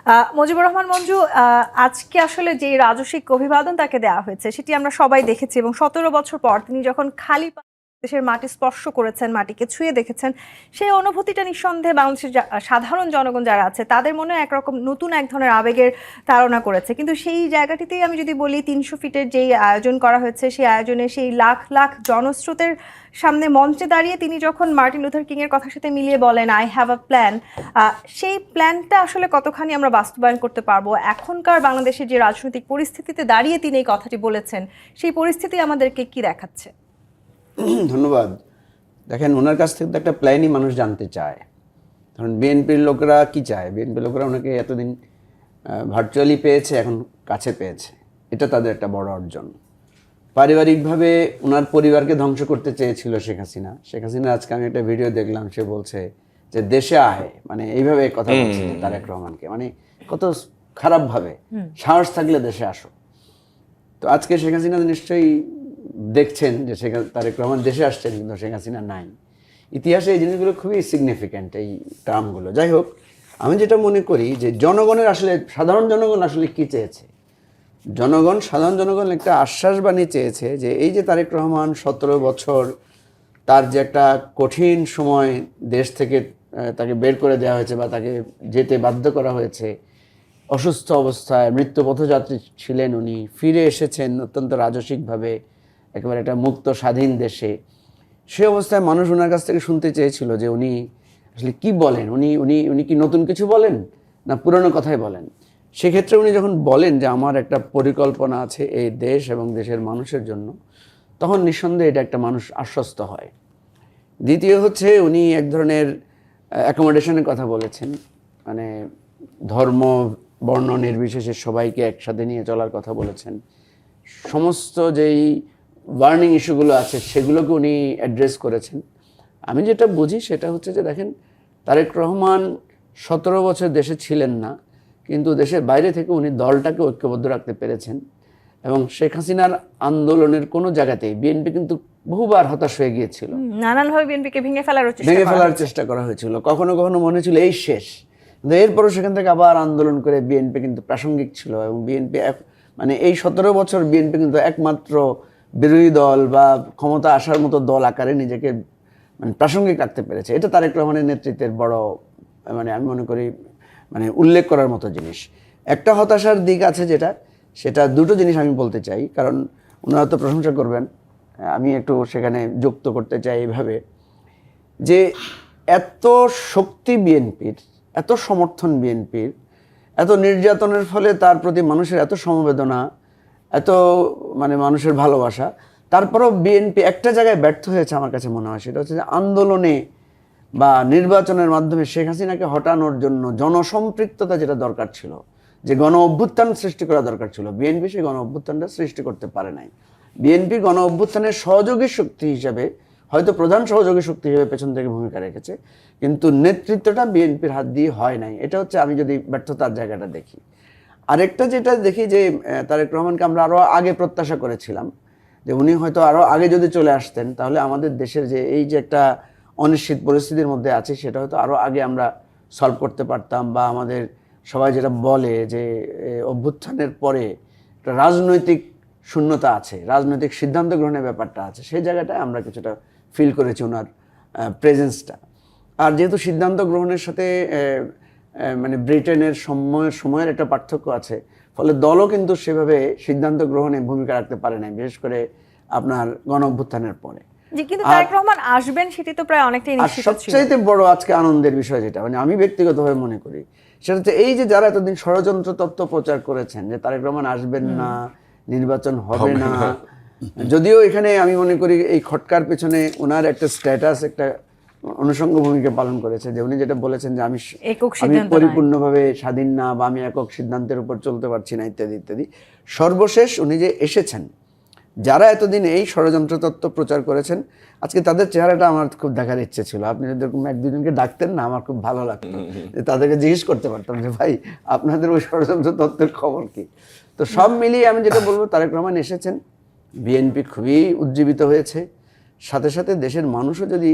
মুজিবুর রহমান মঞ্জু, আজকে আসলে যে রাজস্বিক অভিবাদন তাকে দেওয়া হয়েছে সেটি আমরা সবাই দেখেছি এবং 17 বছর পর তিনি যখন খালি পায়ে দেশের মাটি স্পর্শ করেছেন, মাটিকে ছুঁয়ে দেখেছেন, সেই অনুভূতিটা নিঃসন্দেহে বাংলাদেশের সাধারণ জনগণ যারা আছে তাদের মনে একরকম নতুন এক ধরনের আবেগের তাড়না করেছে। কিন্তু সেই জায়গাটিতেই আমি যদি বলি 300 ফিটের যেই আয়োজন করা হয়েছে, সেই আয়োজনে সেই লাখ লাখ জনস্রোতের সামনে মঞ্চে দাঁড়িয়ে তিনি যখন মার্টিন লুথার কিং এর কথার সাথে মিলিয়ে বলেন আই হ্যাভ আ প্ল্যান, সেই প্ল্যানটা আসলে কতখানি আমরা বাস্তবায়ন করতে পারবো? এখনকার বাংলাদেশের যে রাজনৈতিক পরিস্থিতিতে দাঁড়িয়ে তিনি এই কথাটি বলেছেন, সেই পরিস্থিতি আমাদেরকে কি দেখাচ্ছে? ধন্যবাদ। দেখেন, ওনার কাছ থেকে তো একটা প্ল্যানই মানুষ জানতে চায়। কারণ বিএনপির লোকেরা কি চায়? বিএনপির লোকেরা ওনাকে এতদিন ভার্চুয়ালি পেয়েছে, এখন কাছে পেয়েছে, এটা তাদের একটা বড় অর্জন। পারিবারিকভাবে ওনার পরিবারকে ধ্বংস করতে চেয়েছিল শেখ হাসিনা। শেখ হাসিনা আজকে আমি একটা ভিডিও দেখলাম, সে বলছে যে দেশে আয়, মানে এইভাবে কথা বলছে তারেক রহমানকে, মানে কত খারাপভাবে, সাহস থাকলে দেশে আসো। তো আজকে শেখ হাসিনা নিশ্চয়ই দেখছেন যে তারেক রহমান দেশে আসছেন, কিন্তু শেখ হাসিনা নাই। ইতিহাসে এই জিনিসগুলো খুবই সিগনিফিক্যান্ট, এই টার্মগুলো। যাই হোক, আমি যেটা মনে করি যে জনগণের আসলে, সাধারণ জনগণ আসলে কি চেয়েছে, সাধারণ জনগণ একটা আশ্বাসবাণী চেয়েছে যে এই যে তারেক রহমান 17 বছর তার যে একটা কঠিন সময় দেশ থেকে তাকে বের করে দেওয়া হয়েছে বা তাকে যেতে বাধ্য করা হয়েছে, অসুস্থ অবস্থায় মৃত্যু পথযাত্রী ছিলেন, উনি ফিরে এসেছেন অত্যন্ত রাজসিকভাবে একেবারে একটা মুক্ত স্বাধীন দেশে। সে অবস্থায় মানুষ ওনার কাছ থেকে শুনতে চেয়েছিল যে উনি আসলে কি বলেন, উনি উনি উনি কি নতুন কিছু বলেন না পুরনো কথাই বলেন। সেক্ষেত্রে উনি যখন বলেন যে আমার একটা পরিকল্পনা আছে এই দেশ এবং দেশের মানুষের জন্য, তখন নিঃসন্দেহে এটা একটা মানুষ আশ্বস্ত হয়। দ্বিতীয় হচ্ছে, উনি এক ধরনের অ্যাকোমোডেশনের কথা বলেছেন, মানে ধর্ম বর্ণ নির্বিশেষে সবাইকে একসাথে নিয়ে চলার কথা বলেছেন। সমস্ত যেই বার্নিং ইস্যুগুলো আছে সেগুলোকে উনি অ্যাড্রেস করেছেন। আমি যেটা বুঝি সেটা হচ্ছে যে দেখেন, তারেক রহমান 17 বছর দেশে ছিলেন না, কিন্তু দেশের বাইরে থেকে উনি দলটাকে ঐক্যবদ্ধ রাখতে পেরেছেন। এবং শেখ হাসিনার আন্দোলনের কোনো জায়গাতেই বিএনপি কিন্তু বহুবার হতাশ হয়ে গিয়েছিল, নানানভাবে বিএনপিকে ভেঙে ফেলার চেষ্টা করা হয়েছিল, কখনো কখনো মনে হয়েছিল এই শেষ। কিন্তু এরপরও সেখান থেকে আবার আন্দোলন করে বিএনপি কিন্তু প্রাসঙ্গিক ছিল। এবং বিএনপি মানে এই 17 বছর বিএনপি কিন্তু একমাত্র বিরোধী দল বা ক্ষমতা আসার মতো দল আকারে নিজেকে মানে প্রাসঙ্গিক রাখতে পেরেছে। এটা তারেক রহমানের নেতৃত্বের বড়, মানে আমি মনে করি মানে উল্লেখ করার মতো জিনিস। একটা হতাশার দিক আছে সেটা দুটো জিনিস আমি বলতে চাই, কারণ ওনারা তো প্রশংসা করবেন, আমি একটু সেখানে যুক্ত করতে চাই এইভাবে যে এত শক্তি বিএনপির, এত সমর্থন বিএনপির, এত নির্যাতনের ফলে তার প্রতি মানুষের এত সমবেদনা, এত মানে মানুষের ভালোবাসা, তারপরেও বিএনপি একটা জায়গায় ব্যর্থ হয়েছে আমার কাছে মনে হয়। সেটা হচ্ছে যে আন্দোলনে বা নির্বাচনের মাধ্যমে শেখ হাসিনাকে হটানোর জন্য জনসম্পৃক্ততা যেটা দরকার ছিল, যে গণ অভ্যুত্থান সৃষ্টি করা দরকার ছিল, বিএনপি সেই গণ অভ্যুত্থানটা সৃষ্টি করতে পারে নাই। বিএনপি গণ অভ্যুত্থানের সহযোগী শক্তি হিসেবে, হয়তো প্রধান সহযোগী শক্তি হিসেবে পেছন থেকে ভূমিকা রেখেছে, কিন্তু নেতৃত্বটা বিএনপির হাত দিয়ে হয় নাই। এটা হচ্ছে আমি যদি ব্যর্থতার জায়গাটা দেখি। আরেকটা যেটা দেখি যে তারেক রহমানকে আমরা আরও আগে প্রত্যাশা করেছিলাম যে উনি হয়তো আরও আগে যদি চলে আসতেন, তাহলে আমাদের দেশের যে এই যে একটা অনিশ্চিত পরিস্থিতির মধ্যে আছে সেটা হয়তো আরও আগে আমরা সলভ করতে পারতাম। বা আমাদের সবাই যেটা বলে যে অভ্যুত্থানের পরে একটা রাজনৈতিক শূন্যতা আছে, রাজনৈতিক সিদ্ধান্ত গ্রহণের ব্যাপারটা আছে, সেই জায়গাটায় আমরা কিছুটা ফিল করেছি ওনার প্রেজেন্সটা। আর যেহেতু সিদ্ধান্ত গ্রহণের সাথে মানে ব্রিটেনের সময়ের একটা পার্থক্য আছে, ফলে দলও কিন্তু সেভাবে সিদ্ধান্ত গ্রহণে ভূমিকা রাখতে পারে নাই, বিশেষ করে আপনার গণ অভ্যুত্থানের পরে। কিন্তু তারেক রহমান আসবেন সেটি তো প্রায় অনেকটাই নিশ্চিত ছিল। সবচাইতে বড় আজকে আনন্দের বিষয় যেটা মানে আমি ব্যক্তিগতভাবে মনে করি, সেটা হচ্ছে এই যে যারা এতদিন ষড়যন্ত্র তত্ত্ব প্রচার করেছেন যে তারেক রহমান আসবেন না, নির্বাচন হবে না, যদিও এখানে আমি মনে করি এই খটকার পেছনে ওনার একটা স্ট্যাটাস, একটা অনুষঙ্গ ভূমিকা পালন করেছে, যে উনি যেটা বলেছেন যে আমি পরিপূর্ণভাবে স্বাধীন না, বা আমি একক সিদ্ধান্তের উপর চলতে পারছি না, ইত্যাদি ইত্যাদি। সর্বশেষ উনি যে এসেছেন, যারা এতদিন এই ষড়যন্ত্র তত্ত্ব প্রচার করেছেন, আজকে তাদের চেহারাটা আমার খুব দেখার ইচ্ছে ছিল। আপনি যদি এরকম এক দুজনকে ডাকতেন না, আমার খুব ভালো লাগতো, যে তাদেরকে জিজ্ঞেস করতে পারতাম যে ভাই আপনাদের ওই ষড়যন্ত্র তত্ত্বের খবর কি। তো সব মিলিয়ে আমি যেটা বলবো, তারেক রহমান এসেছেন, বিএনপি খুবই উজ্জীবিত হয়েছে, সাথে সাথে দেশের মানুষও যদি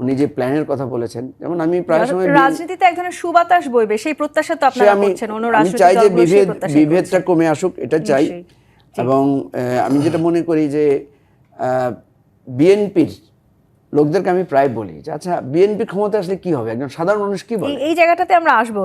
উনি যে প্ল্যানের কথা বলেছেন, যেমন আমি প্রায় সময় রাজনীতিতে এক ধরনের সুবাতাস বইবে, সেই প্রত্যাশা তো সে আপনারা আমি করছেন, অন্য আমি রাজনৈতিক চাই যে দলগুলো সেই প্রত্যাশাই বিভেদটা করছে। কমে আসুক, এটা চাই। নিশ্চয়ই। জি। এবং আমি যেটা মনে করি যে বিএনপির লোকদেরকে আমি প্রায় বলি যে আচ্ছা বিএনপি ক্ষমতা আসলে কি হবে, একজন সাধারণ মানুষ কি বলে। এই জায়গাটাতে আমরা আসবো।